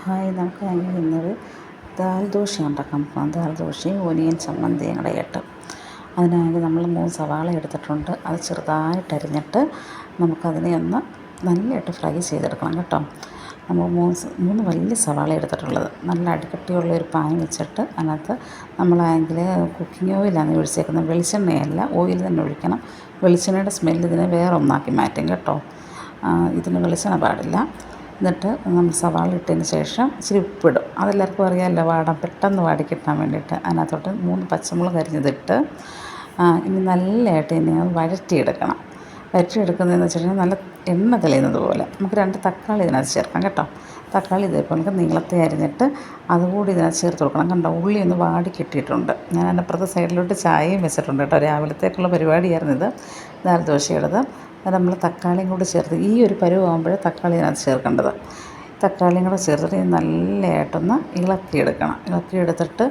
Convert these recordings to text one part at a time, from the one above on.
Hi, നമുക്ക് ഇന്നൊരു ദാൽ ദോശ ഉണ്ടാക്കാൻ പോകാം. ദാൽ ദോശയും ഓനിയൻ ചമ്മന്തിയും കൂടെ ആയിട്ട്. അതിനായി നമ്മൾ 3 സവാള എടുത്തിട്ടുണ്ട്. അത് ചെറുതായിട്ട് അരിഞ്ഞിട്ട് നമുക്കതിനെ ഒന്ന് നല്ലതായിട്ട് ഫ്രൈ ചെയ്തെടുക്കണം കേട്ടോ. നമ്മൾ 3 വലിയ സവാള എടുത്തിട്ടുള്ളത്. നല്ല അടിക്കട്ടിയുള്ള ഒരു പാൻ വെച്ചിട്ട് അതിനകത്ത് നമ്മളാണെങ്കിൽ കുക്കിംഗ് ഓയിലാണ് ഒഴിച്ചേക്കുന്നത്. വെളിച്ചെണ്ണയല്ല, ഓയിൽ തന്നെ ഒഴിക്കണം. വെളിച്ചെണ്ണയുടെ സ്മെല്ല് ഇതിനെ വേറെ ഒന്നാക്കി മാറ്റും കേട്ടോ. ഇതിന് വെളിച്ചെണ്ണ പാടില്ല. എന്നിട്ട് നമ്മൾ സവാള ഇട്ടതിന് ശേഷം ഇച്ചിരി ഉപ്പിടും. അതെല്ലാവർക്കും അറിയാമല്ലോ, പെട്ടെന്ന് വാടിക്കിട്ടാൻ വേണ്ടിയിട്ട്. അതിനകത്തോട്ട് 3 പച്ചമുളക് അരിഞ്ഞതിട്ട് ഇനി നല്ലതായിട്ട് ഇനി അത് വഴറ്റിയെടുക്കണം. വഴറ്റിയെടുക്കുന്നതെന്ന് വെച്ചിട്ടുണ്ടെങ്കിൽ നല്ല എണ്ണ തെളിയുന്നത് പോലെ. നമുക്ക് 2 തക്കാളി ഇതിനകത്ത് ചേർക്കാം കേട്ടോ. തക്കാളി ഇതേപോലെ നമുക്ക് നീളത്തെ അരിഞ്ഞിട്ട് അതുകൂടി ഇതിനകത്ത് ചേർത്ത് കൊടുക്കണം. കണ്ടോ, ഉള്ളി ഒന്ന് വാടി കിട്ടിയിട്ടുണ്ട്. ഞാൻ അതിനപ്പുറത്തെ സൈഡിലോട്ട് ചായയും വെച്ചിട്ടുണ്ട് കേട്ടോ. രാവിലത്തേക്കുള്ള പരിപാടിയായിരുന്നു ഇത്, ദാൽ ദോശയുടേത്. അത് നമ്മൾ തക്കാളിയും കൂടി ചേർത്ത് ഈ ഒരു പരുവാകുമ്പോഴേ തക്കാളി ഇതിനകത്ത് ചേർക്കേണ്ടത്. തക്കാളിയും കൂടെ ചേർത്തിട്ട് നല്ലതായിട്ടൊന്ന് ഇളക്കിയെടുക്കണം. ഇളക്കിയെടുത്തിട്ട്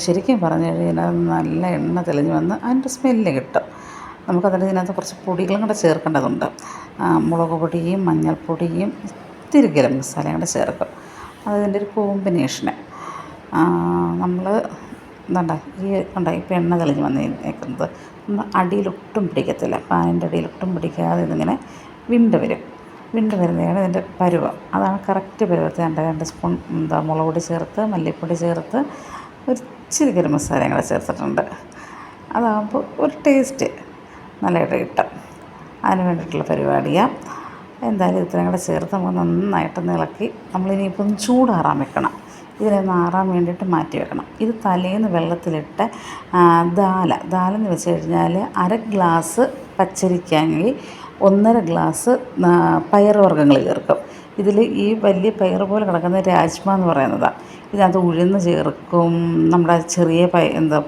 ശരിക്കും പറഞ്ഞു കഴിഞ്ഞാൽ നല്ല എണ്ണ തെളിഞ്ഞ് വന്ന് അതിൻ്റെ സ്മെല്ല് കിട്ടും. നമുക്കതിൻ്റെ ഇതിനകത്ത് കുറച്ച് പൊടികളും കൂടെ ചേർക്കേണ്ടതുണ്ട്. മുളക് പൊടിയും മഞ്ഞൾപ്പൊടിയും ഇത്തിരി ഗരം മസാലയും കൂടെ ചേർക്കും. അതിൻ്റെ ഒരു കോമ്പിനേഷന് നമ്മൾ എന്താ ഇപ്പോൾ എണ്ണ തെളിഞ്ഞ് വന്നേക്കുന്നത് അടിയിലൊട്ടും പിടിക്കത്തില്ല. പാനിൻ്റെ അടിയിലൊട്ടും പിടിക്കാതെ ഇതിങ്ങനെ വിണ്ട് വരും. വിണ്ട് വരുന്നതാണ് ഇതിൻ്റെ പരുവം. അതാണ് കറക്റ്റ് പരുവത്തിൽ. 2 സ്പൂൺ മുളക് പൊടി ചേർത്ത്, മല്ലിപ്പൊടി ചേർത്ത്, ഒരു ഇച്ചിരി ഗരം മസാലയും കൂടെ ചേർത്തിട്ടുണ്ട്. അതാകുമ്പോൾ ഒരു ടേസ്റ്റ് നല്ലതായിട്ട് കിട്ടും. അതിന് വേണ്ടിയിട്ടുള്ള പരിപാടിയാണ്. എന്തായാലും ഇത്രയും കൂടെ ചേർത്ത് നമുക്ക് നന്നായിട്ടൊന്ന് ഇളക്കി നമ്മളിനിയിപ്പം ചൂടാറാൻ വെക്കണം. ഇതിനൊന്ന് ആറാൻ വേണ്ടിയിട്ട് മാറ്റി വെക്കണം. ഇത് തലേന്ന് വെള്ളത്തിലിട്ട് ദാലെന്ന് വെച്ച് കഴിഞ്ഞാൽ 1/2 ഗ്ലാസ് പച്ചരിക്കാണെങ്കിൽ 1/2 ഗ്ലാസ് പയറുവർഗ്ഗങ്ങൾ ചേർക്കും. ഇതിൽ ഈ വലിയ പയർ പോലെ കിടക്കുന്ന രാജ്മ എന്ന് പറയുന്നതാണ്. ഇതിനകത്ത് ഉഴുന്ന് ചേർക്കും, നമ്മുടെ ചെറിയ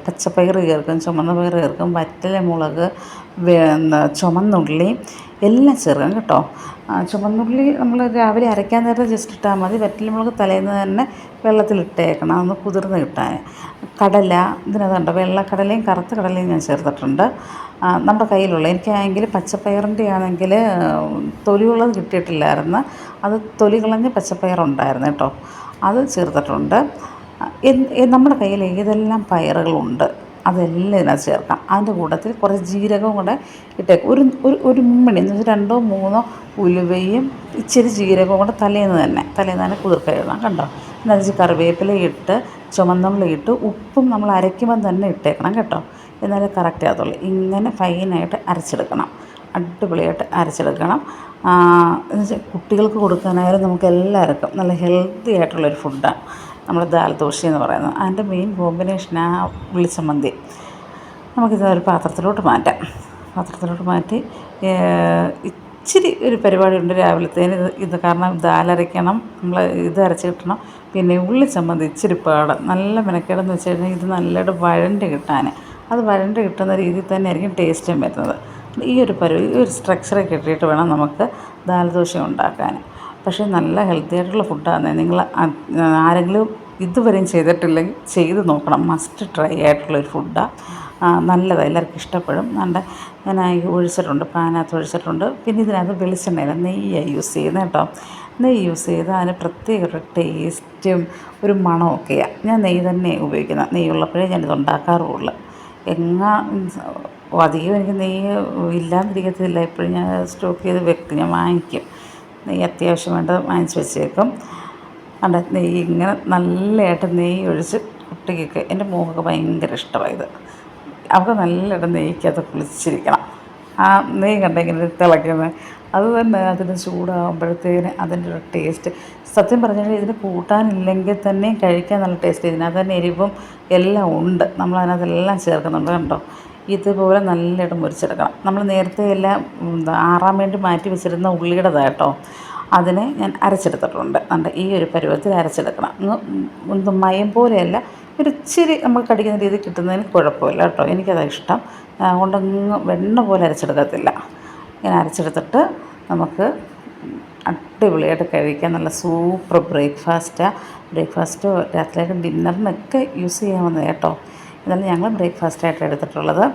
പച്ചപ്പയർ ചേർക്കും, ചുമന്ന പയർ ചേർക്കും, വറ്റൽമുളക്, ചുമന്നുള്ളി എല്ലാം ചേർക്കാം കേട്ടോ. ചുമന്നുള്ളി നമ്മൾ രാവിലെ അരയ്ക്കാൻ നേരം ജസ്റ്റ് ഇട്ടാൽ മതി. വറ്റൽമുളക് തലേന്ന് തന്നെ വെള്ളത്തിലിട്ടേക്കണം, അതൊന്ന് കുതിർന്ന് കിട്ടാൻ. കടല ഇതിനകത്തുണ്ട്, വെള്ളക്കടലയും കറുത്ത കടലയും ഞാൻ ചേർത്തിട്ടുണ്ട്. നമ്മുടെ കയ്യിലുള്ള എനിക്കാണെങ്കിൽ പച്ചപ്പയറിൻ്റെ ആണെങ്കിൽ തൊലിയുള്ളത് കിട്ടിയിട്ടില്ലായിരുന്നു. അത് തൊലി കളഞ്ഞ് പച്ചപ്പയറുണ്ടായിരുന്നു കേട്ടോ, അത് ചേർത്തിട്ടുണ്ട്. നമ്മുടെ കയ്യിൽ ഏതെല്ലാം പയറുകളുണ്ട് അതെല്ലാം ഇതിനകത്ത് ചേർക്കാം. അതിൻ്റെ കൂട്ടത്തിൽ കുറച്ച് ജീരകവും കൂടെ ഇട്ടേക്കും. ഒരു ഉമ്മണി എന്ന് വെച്ചാൽ 2 3 ഉലുവയും ഇച്ചിരി ജീരകവും കൂടെ തലേന്ന് തന്നെ കുതിർക്കഴിയണം കണ്ടോ. എന്നുവെച്ച് കറിവേപ്പില ഇട്ട്, ചുമന്നുള്ളി ഇട്ട്, ഉപ്പും നമ്മൾ അരയ്ക്കുമ്പം തന്നെ ഇട്ടേക്കണം കേട്ടോ. എന്നാലേ കറക്റ്റ് ആകത്തുള്ളൂ. ഇങ്ങനെ ഫൈനായിട്ട് അരച്ചെടുക്കണം, അടിപൊളിയായിട്ട് അരച്ചെടുക്കണം. എന്നുവെച്ചാൽ കുട്ടികൾക്ക് കൊടുക്കാനായാലും നമുക്ക് എല്ലാവർക്കും നല്ല ഹെൽത്തി ആയിട്ടുള്ളൊരു ഫുഡാണ് നമ്മുടെ ദാൽ ദോശ എന്ന് പറയുന്നത്. അതിൻ്റെ മെയിൻ കോമ്പിനേഷനാണ് ഉള്ളിച്ചമ്മന്തി. നമുക്കിത് ഒരു പാത്രത്തിലോട്ട് മാറ്റി ഇച്ചിരി ഒരു പരിപാടിയുണ്ട് രാവിലത്തേന്. ഇത് കാരണം ദാലരയ്ക്കണം, നമ്മൾ ഇത് അരച്ച് കിട്ടണം. പിന്നെ ഉള്ളിച്ചമ്മന്തി ഇച്ചിരി പാടാം, നല്ല മെനക്കേടെന്ന് വെച്ച് കഴിഞ്ഞാൽ ഇത് നല്ലതായിട്ട് വഴണ്ട് കിട്ടാൻ. അത് വഴണ്ട് കിട്ടുന്ന രീതിയിൽ തന്നെ ആയിരിക്കും ടേസ്റ്റും വരുന്നത്. ഈ ഒരു സ്ട്രക്ചറെ കിട്ടിയിട്ട് വേണം നമുക്ക് ദാൽ ദോശ ഉണ്ടാക്കാൻ. പക്ഷേ നല്ല ഹെൽത്തി ആയിട്ടുള്ള ഫുഡാണ്. നിങ്ങൾ ആരെങ്കിലും ഇതുവരെയും ചെയ്തിട്ടില്ലെങ്കിൽ ചെയ്ത് നോക്കണം. മസ്റ്റ് ട്രൈ ആയിട്ടുള്ളൊരു ഫുഡാണ്. നല്ലതാണ്, എല്ലാവർക്കും ഇഷ്ടപ്പെടും. ഞാൻ ഒഴിച്ചിട്ടുണ്ട്, പാനകത്ത് ഒഴിച്ചിട്ടുണ്ട്. പിന്നെ ഇതിനകത്ത് വെളിച്ചെണ്ണയില്ല, നെയ്യാണ് യൂസ് ചെയ്യുന്നത് കേട്ടോ. നെയ്യ് യൂസ് ചെയ്ത് അതിന് പ്രത്യേക ഒരു ടേസ്റ്റും ഒരു മണമൊക്കെയാണ്. ഞാൻ നെയ്യ് തന്നെ ഉപയോഗിക്കുന്നത്. നെയ്യുള്ളപ്പോഴേ ഞാനിത് ഉണ്ടാക്കാറുള്ളൂ. അധികം എനിക്ക് നെയ്യ് ഇല്ലാതിരിക്കത്തില്ല. എപ്പോഴും ഞാൻ സ്റ്റോക്ക് ചെയ്ത് വെക്കും, ഞാൻ വാങ്ങിക്കും. നെയ്യ് അത്യാവശ്യം വേണ്ടത് വാങ്ങിച്ച് വെച്ചേക്കും. നെയ്യ് ഇങ്ങനെ നല്ലതായിട്ട് നെയ്യ് ഒഴിച്ച് കുട്ടിക്കൊക്കെ, എൻ്റെ മോൾക്ക് ഭയങ്കര ഇഷ്ടമായത്. അവൾക്ക് നല്ലതായിട്ട് നെയ്ക്കകത്ത് കുളിച്ചിരിക്കണം. ആ നെയ്യ് കണ്ടെങ്കിൽ തിളയ്ക്കുന്നത് അത് തന്നെ അതിന് ചൂടാകുമ്പോഴത്തേന് അതിൻ്റെ ഒരു ടേസ്റ്റ്. സത്യം പറഞ്ഞാൽ ഇതിന് കൂട്ടാനില്ലെങ്കിൽ തന്നെ കഴിക്കാൻ നല്ല ടേസ്റ്റ്. ഇതിനകത്ത് തന്നെ എരിവും എല്ലാം ഉണ്ട്, നമ്മളതിനകത്തെല്ലാം ചേർക്കുന്നുണ്ട് കണ്ടോ. ഇതുപോലെ നല്ലതായിട്ട് മുറിച്ചെടുക്കണം. നമ്മൾ നേരത്തെ എല്ലാം ആറാൻ വേണ്ടി മാറ്റി വെച്ചിരുന്ന ഉള്ളിയുടേതാണ് കേട്ടോ. അതിനെ ഞാൻ അരച്ചെടുത്തിട്ടുണ്ട്. ഈ ഒരു പരുവത്തിൽ അരച്ചെടുക്കണം. മയം പോലെയല്ല, ഒരു ഇച്ചിരി നമുക്ക് കടിക്കുന്ന രീതിയിൽ കിട്ടുന്നതിന് കുഴപ്പമില്ല കേട്ടോ. എനിക്കതാണ് ഇഷ്ടം. അതുകൊണ്ടങ്ങ് വെണ്ണ പോലെ അരച്ചെടുക്കത്തില്ല. ഇങ്ങനെ അരച്ചെടുത്തിട്ട് നമുക്ക് അടിപൊളിയായിട്ട് കഴിക്കാൻ നല്ല സൂപ്പർ ബ്രേക്ക്ഫാസ്റ്റോ രാത്രിയൊക്കെ ഡിന്നറിനൊക്കെ യൂസ് ചെയ്യാവുന്നത് കേട്ടോ. എന്നാലും ഞങ്ങൾ ബ്രേക്ക്ഫാസ്റ്റായിട്ട് എടുത്തിട്ടുള്ളത്.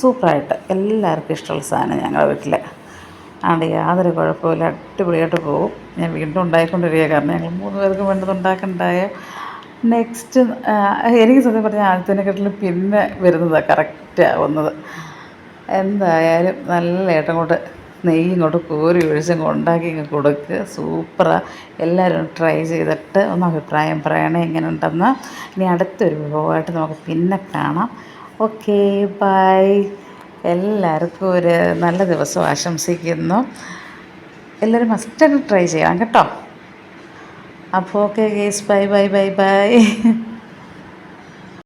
സൂപ്പറായിട്ട് എല്ലാവർക്കും ഇഷ്ടമുള്ള സാധനം ഞങ്ങളുടെ വീട്ടിൽ. അതുകൊണ്ട് യാതൊരു കുഴപ്പമില്ല, അടിപൊളിയായിട്ട് പോകും. ഞാൻ വീണ്ടും ഉണ്ടാക്കിക്കൊണ്ടിരിക്കുക, കാരണം ഞങ്ങൾ 3 പേർക്ക് വേണ്ടത് ഉണ്ടാക്കണ്ടായോ. നെക്സ്റ്റ് എനിക്ക് സത്യം പറഞ്ഞാൽ ആദ്യത്തേനെക്കാട്ടിലും പിന്നെ വരുന്നതാണ് കറക്റ്റ് ആവുന്നത്. എന്തായാലും നല്ലതായിട്ട് അങ്ങോട്ട് നെയ്യ് ഇങ്ങോട്ട് കോരി ഒഴിച്ചങ്ങ് ഉണ്ടാക്കി ഇങ്ങ് കൊടുക്കുക. സൂപ്പറാണ്. എല്ലാവരും ട്രൈ ചെയ്തിട്ട് ഒന്ന് അഭിപ്രായം പറയണേ എങ്ങനെ ഉണ്ടെന്ന്. ഇനി അടുത്തൊരു വിഭവമായിട്ട് നമുക്ക് പിന്നെ കാണാം. Okay, bye. എല്ലാവർക്കും ഒരു നല്ല ദിവസം ആശംസിക്കുന്നു. എല്ലാവരും മസ്റ്റായിട്ട് ട്രൈ ചെയ്യണം കേട്ടോ. അപ്പോൾ okay guys, bye bye bye bye.